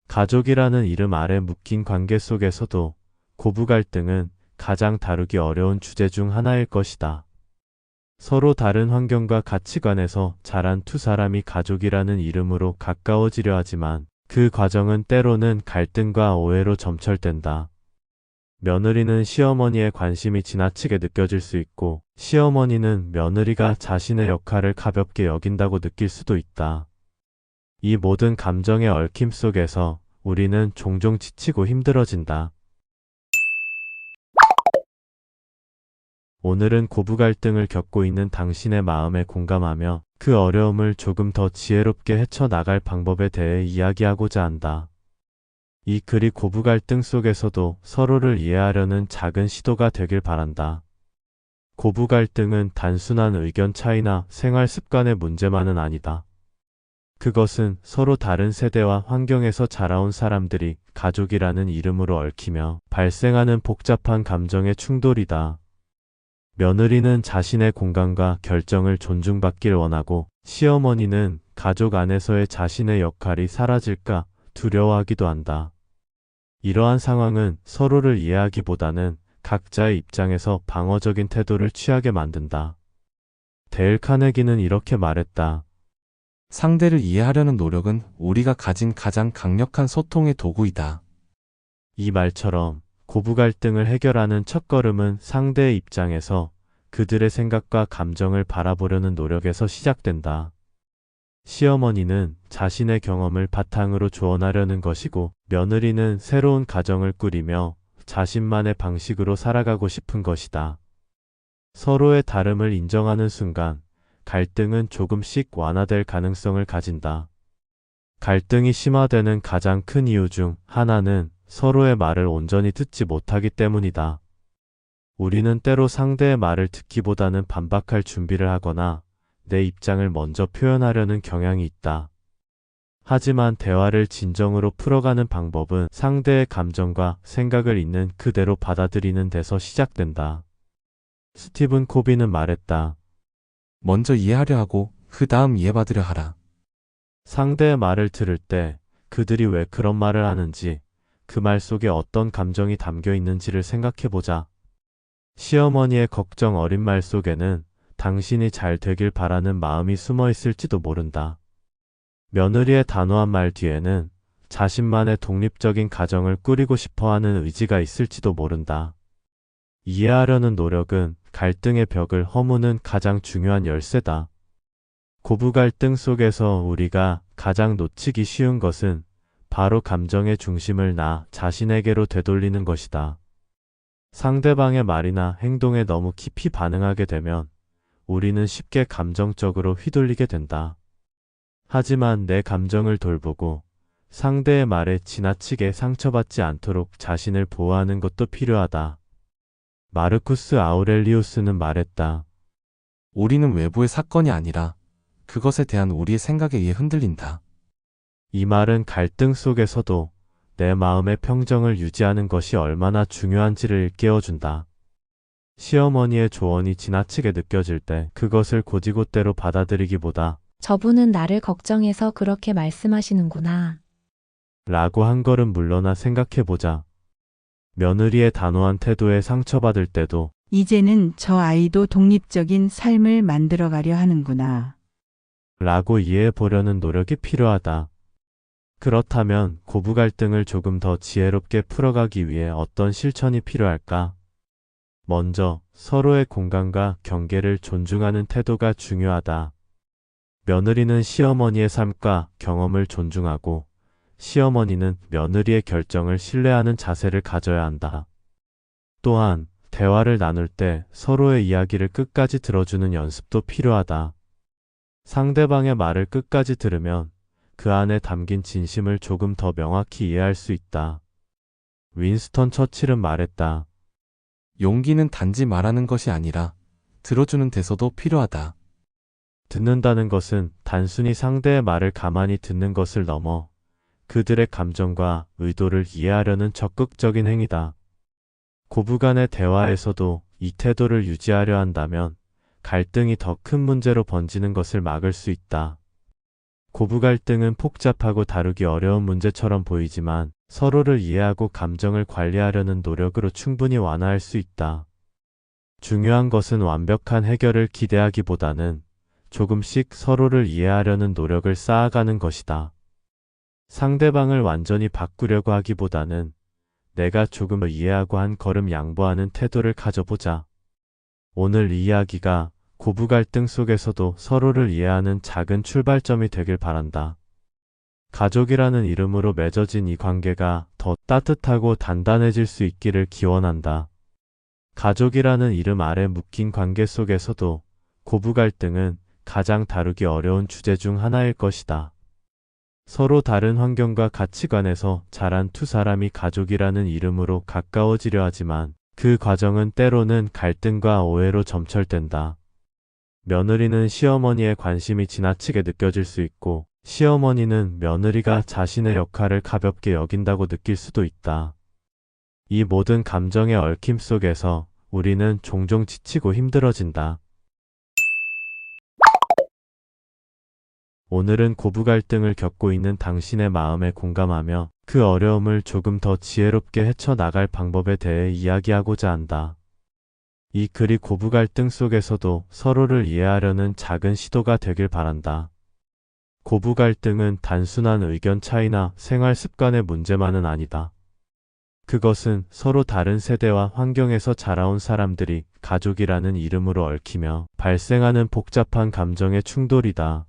가족이라는 이름 아래 묶인 관계 속에서도 고부 갈등은 가장 다루기 어려운 주제 중 하나일 것이다. 서로 다른 환경과 가치관에서 자란 두 사람이 가족이라는 이름으로 가까워지려 하지만 그 과정은 때로는 갈등과 오해로 점철된다. 며느리는 시어머니의 관심이 지나치게 느껴질 수 있고, 시어머니는 며느리가 자신의 역할을 가볍게 여긴다고 느낄 수도 있다. 이 모든 감정의 얽힘 속에서 우리는 종종 지치고 힘들어진다. 오늘은 고부 갈등을 겪고 있는 당신의 마음에 공감하며 그 어려움을 조금 더 지혜롭게 헤쳐나갈 방법에 대해 이야기하고자 한다. 이 글이 고부 갈등 속에서도 서로를 이해하려는 작은 시도가 되길 바란다. 고부 갈등은 단순한 의견 차이나 생활 습관의 문제만은 아니다. 그것은 서로 다른 세대와 환경에서 자라온 사람들이 가족이라는 이름으로 얽히며 발생하는 복잡한 감정의 충돌이다. 며느리는 자신의 공간과 결정을 존중받길 원하고, 시어머니는 가족 안에서의 자신의 역할이 사라질까 두려워하기도 한다. 이러한 상황은 서로를 이해하기보다는 각자의 입장에서 방어적인 태도를 취하게 만든다. 데일 카네기는 이렇게 말했다. 상대를 이해하려는 노력은 우리가 가진 가장 강력한 소통의 도구이다. 이 말처럼 고부 갈등을 해결하는 첫걸음은 상대의 입장에서 그들의 생각과 감정을 바라보려는 노력에서 시작된다. 시어머니는 자신의 경험을 바탕으로 조언하려는 것이고, 며느리는 새로운 가정을 꾸리며 자신만의 방식으로 살아가고 싶은 것이다. 서로의 다름을 인정하는 순간 갈등은 조금씩 완화될 가능성을 가진다. 갈등이 심화되는 가장 큰 이유 중 하나는 서로의 말을 온전히 듣지 못하기 때문이다. 우리는 때로 상대의 말을 듣기보다는 반박할 준비를 하거나 내 입장을 먼저 표현하려는 경향이 있다. 하지만 대화를 진정으로 풀어가는 방법은 상대의 감정과 생각을 있는 그대로 받아들이는 데서 시작된다. 스티븐 코비는 말했다. 먼저 이해하려 하고 그 다음 이해받으려 하라. 상대의 말을 들을 때 그들이 왜 그런 말을 하는지, 그 말 속에 어떤 감정이 담겨 있는지를 생각해보자. 시어머니의 걱정 어린 말 속에는 당신이 잘 되길 바라는 마음이 숨어 있을지도 모른다. 며느리의 단호한 말 뒤에는 자신만의 독립적인 가정을 꾸리고 싶어하는 의지가 있을지도 모른다. 이해하려는 노력은 갈등의 벽을 허무는 가장 중요한 열쇠다. 고부 갈등 속에서 우리가 가장 놓치기 쉬운 것은 바로 감정의 중심을 나 자신에게로 되돌리는 것이다. 상대방의 말이나 행동에 너무 깊이 반응하게 되면 우리는 쉽게 감정적으로 휘둘리게 된다. 하지만 내 감정을 돌보고 상대의 말에 지나치게 상처받지 않도록 자신을 보호하는 것도 필요하다. 마르쿠스 아우렐리우스는 말했다. 우리는 외부의 사건이 아니라 그것에 대한 우리의 생각에 의해 흔들린다. 이 말은 갈등 속에서도 내 마음의 평정을 유지하는 것이 얼마나 중요한지를 일깨워준다. 시어머니의 조언이 지나치게 느껴질 때 그것을 곧이곧대로 받아들이기보다 저분은 나를 걱정해서 그렇게 말씀하시는구나. 라고 한 걸음 물러나 생각해보자. 며느리의 단호한 태도에 상처받을 때도 이제는 저 아이도 독립적인 삶을 만들어가려 하는구나. 라고 이해해보려는 노력이 필요하다. 그렇다면 고부 갈등을 조금 더 지혜롭게 풀어가기 위해 어떤 실천이 필요할까? 먼저 서로의 공간과 경계를 존중하는 태도가 중요하다. 며느리는 시어머니의 삶과 경험을 존중하고, 시어머니는 며느리의 결정을 신뢰하는 자세를 가져야 한다. 또한 대화를 나눌 때 서로의 이야기를 끝까지 들어주는 연습도 필요하다. 상대방의 말을 끝까지 들으면 그 안에 담긴 진심을 조금 더 명확히 이해할 수 있다. 윈스턴 처칠은 말했다. 용기는 단지 말하는 것이 아니라 들어주는 데서도 필요하다. 듣는다는 것은 단순히 상대의 말을 가만히 듣는 것을 넘어 그들의 감정과 의도를 이해하려는 적극적인 행위다. 고부간의 대화에서도 이 태도를 유지하려 한다면 갈등이 더 큰 문제로 번지는 것을 막을 수 있다. 고부 갈등은 복잡하고 다루기 어려운 문제처럼 보이지만 서로를 이해하고 감정을 관리하려는 노력으로 충분히 완화할 수 있다. 중요한 것은 완벽한 해결을 기대하기보다는 조금씩 서로를 이해하려는 노력을 쌓아가는 것이다. 상대방을 완전히 바꾸려고 하기보다는 내가 조금 더 이해하고 한 걸음 양보하는 태도를 가져보자. 오늘 이 이야기가 고부 갈등 속에서도 서로를 이해하는 작은 출발점이 되길 바란다. 가족이라는 이름으로 맺어진 이 관계가 더 따뜻하고 단단해질 수 있기를 기원한다. 가족이라는 이름 아래 묶인 관계 속에서도 고부 갈등은 가장 다루기 어려운 주제 중 하나일 것이다. 서로 다른 환경과 가치관에서 자란 두 사람이 가족이라는 이름으로 가까워지려 하지만 그 과정은 때로는 갈등과 오해로 점철된다. 며느리는 시어머니의 관심이 지나치게 느껴질 수 있고 시어머니는 며느리가 자신의 역할을 가볍게 여긴다고 느낄 수도 있다. 이 모든 감정의 얽힘 속에서 우리는 종종 지치고 힘들어진다. 오늘은 고부 갈등을 겪고 있는 당신의 마음에 공감하며 그 어려움을 조금 더 지혜롭게 헤쳐나갈 방법에 대해 이야기하고자 한다. 이 글이 고부 갈등 속에서도 서로를 이해하려는 작은 시도가 되길 바란다. 고부 갈등은 단순한 의견 차이나 생활 습관의 문제만은 아니다. 그것은 서로 다른 세대와 환경에서 자라온 사람들이 가족이라는 이름으로 얽히며 발생하는 복잡한 감정의 충돌이다.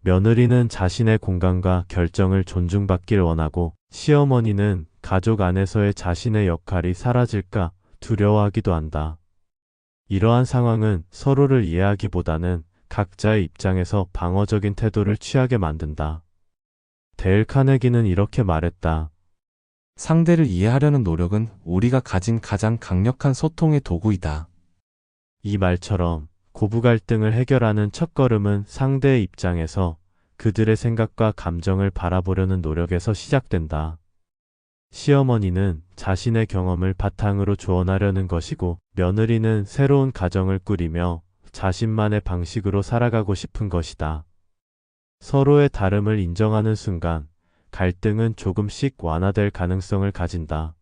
며느리는 자신의 공간과 결정을 존중받길 원하고 시어머니는 가족 안에서의 자신의 역할이 사라질까 두려워하기도 한다. 이러한 상황은 서로를 이해하기보다는 각자의 입장에서 방어적인 태도를 취하게 만든다. 데일 카네기는 이렇게 말했다. 상대를 이해하려는 노력은 우리가 가진 가장 강력한 소통의 도구이다. 이 말처럼 고부 갈등을 해결하는 첫걸음은 상대의 입장에서 그들의 생각과 감정을 바라보려는 노력에서 시작된다. 시어머니는 자신의 경험을 바탕으로 조언하려는 것이고 며느리는 새로운 가정을 꾸리며 자신만의 방식으로 살아가고 싶은 것이다. 서로의 다름을 인정하는 순간 갈등은 조금씩 완화될 가능성을 가진다.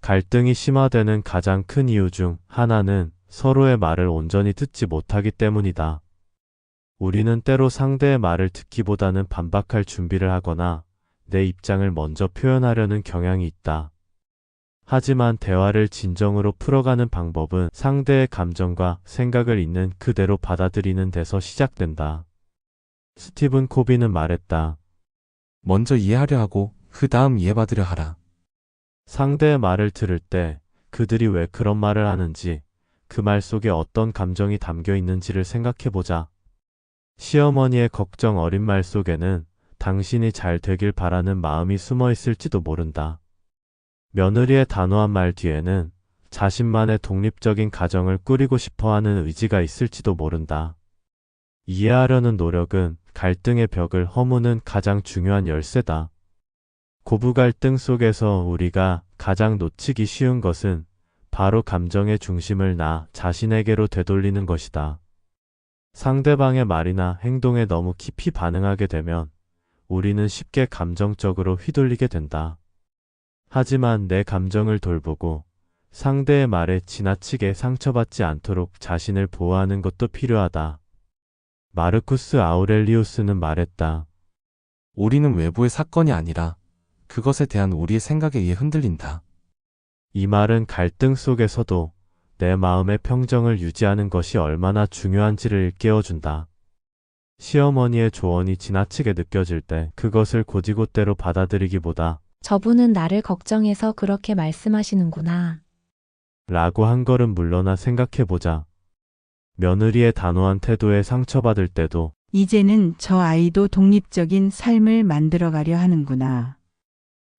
갈등이 심화되는 가장 큰 이유 중 하나는 서로의 말을 온전히 듣지 못하기 때문이다. 우리는 때로 상대의 말을 듣기보다는 반박할 준비를 하거나 내 입장을 먼저 표현하려는 경향이 있다. 하지만 대화를 진정으로 풀어가는 방법은 상대의 감정과 생각을 있는 그대로 받아들이는 데서 시작된다. 스티븐 코비는 말했다. 먼저 이해하려 하고 그 다음 이해받으려 하라. 상대의 말을 들을 때 그들이 왜 그런 말을 하는지, 그 말 속에 어떤 감정이 담겨 있는지를 생각해보자. 시어머니의 걱정 어린 말 속에는 당신이 잘 되길 바라는 마음이 숨어 있을지도 모른다. 며느리의 단호한 말 뒤에는 자신만의 독립적인 가정을 꾸리고 싶어하는 의지가 있을지도 모른다. 이해하려는 노력은 갈등의 벽을 허무는 가장 중요한 열쇠다. 고부 갈등 속에서 우리가 가장 놓치기 쉬운 것은 바로 감정의 중심을 나 자신에게로 되돌리는 것이다. 상대방의 말이나 행동에 너무 깊이 반응하게 되면 우리는 쉽게 감정적으로 휘둘리게 된다. 하지만 내 감정을 돌보고 상대의 말에 지나치게 상처받지 않도록 자신을 보호하는 것도 필요하다. 마르쿠스 아우렐리우스는 말했다. 우리는 외부의 사건이 아니라 그것에 대한 우리의 생각에 의해 흔들린다. 이 말은 갈등 속에서도 내 마음의 평정을 유지하는 것이 얼마나 중요한지를 일깨워준다. 시어머니의 조언이 지나치게 느껴질 때 그것을 곧이곧대로 받아들이기보다 저분은 나를 걱정해서 그렇게 말씀하시는구나. 라고 한 걸음 물러나 생각해보자. 며느리의 단호한 태도에 상처받을 때도 이제는 저 아이도 독립적인 삶을 만들어가려 하는구나.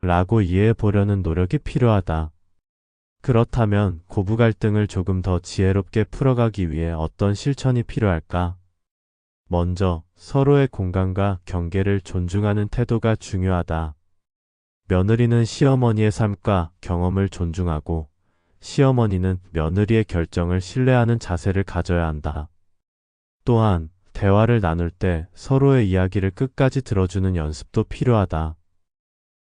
라고 이해해보려는 노력이 필요하다. 그렇다면 고부 갈등을 조금 더 지혜롭게 풀어가기 위해 어떤 실천이 필요할까? 먼저 서로의 공간과 경계를 존중하는 태도가 중요하다. 며느리는 시어머니의 삶과 경험을 존중하고 시어머니는 며느리의 결정을 신뢰하는 자세를 가져야 한다. 또한 대화를 나눌 때 서로의 이야기를 끝까지 들어주는 연습도 필요하다.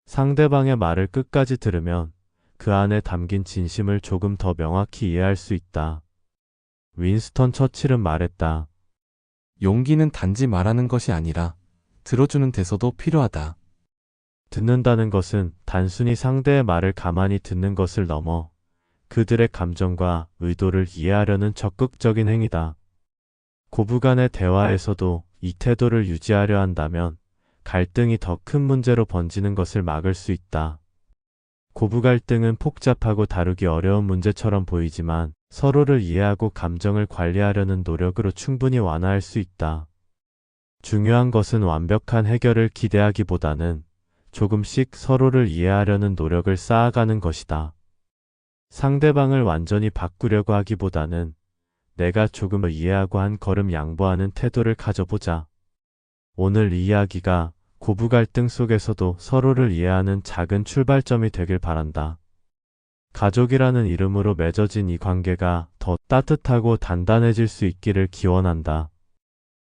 상대방의 말을 끝까지 들으면 그 안에 담긴 진심을 조금 더 명확히 이해할 수 있다. 윈스턴 처칠은 말했다. 용기는 단지 말하는 것이 아니라 들어주는 데서도 필요하다. 듣는다는 것은 단순히 상대의 말을 가만히 듣는 것을 넘어 그들의 감정과 의도를 이해하려는 적극적인 행위다. 고부간의 대화에서도 이 태도를 유지하려 한다면 갈등이 더 큰 문제로 번지는 것을 막을 수 있다. 고부 갈등은 복잡하고 다루기 어려운 문제처럼 보이지만 서로를 이해하고 감정을 관리하려는 노력으로 충분히 완화할 수 있다. 중요한 것은 완벽한 해결을 기대하기보다는 조금씩 서로를 이해하려는 노력을 쌓아가는 것이다. 상대방을 완전히 바꾸려고 하기보다는 내가 조금 더 이해하고 한 걸음 양보하는 태도를 가져보자. 오늘 이 이야기가 고부 갈등 속에서도 서로를 이해하는 작은 출발점이 되길 바란다. 가족이라는 이름으로 맺어진 이 관계가 더 따뜻하고 단단해질 수 있기를 기원한다.